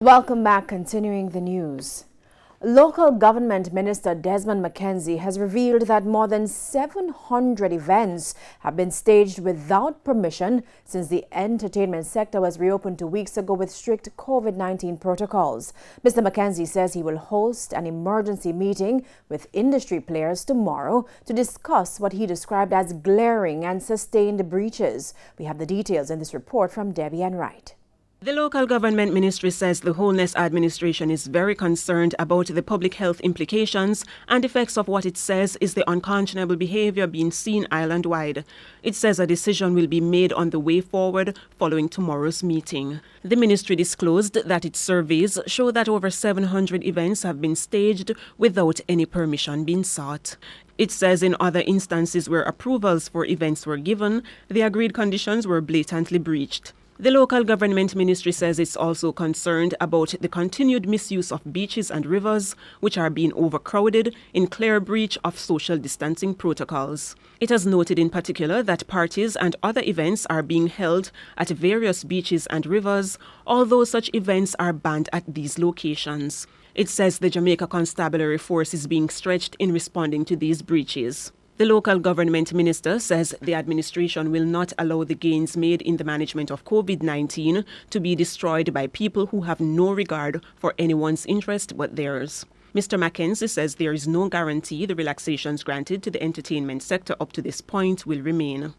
Welcome back. Continuing the news. Local Government Minister Desmond Mckenzie has revealed that more than 700 events have been staged without permission since the entertainment sector was reopened 2 weeks ago with strict COVID-19 protocols. Mr. Mckenzie says he will host an emergency meeting with industry players tomorrow to discuss what he described as glaring and sustained breaches. We have the details in this report from Debbie Ann Wright. The local government ministry says the Holness administration is very concerned about the public health implications and effects of what it says is the unconscionable behavior being seen island-wide. It says a decision will be made on the way forward following tomorrow's meeting. The ministry disclosed that its surveys show that over 700 events have been staged without any permission being sought. It says in other instances where approvals for events were given, the agreed conditions were blatantly breached. The local government ministry says it's also concerned about the continued misuse of beaches and rivers, which are being overcrowded in clear breach of social distancing protocols. It has noted in particular that parties and other events are being held at various beaches and rivers, although such events are banned at these locations. It says the Jamaica Constabulary Force is being stretched in responding to these breaches. The local government minister says the administration will not allow the gains made in the management of COVID-19 to be destroyed by people who have no regard for anyone's interest but theirs. Mr. Mckenzie says there is no guarantee the relaxations granted to the entertainment sector up to this point will remain.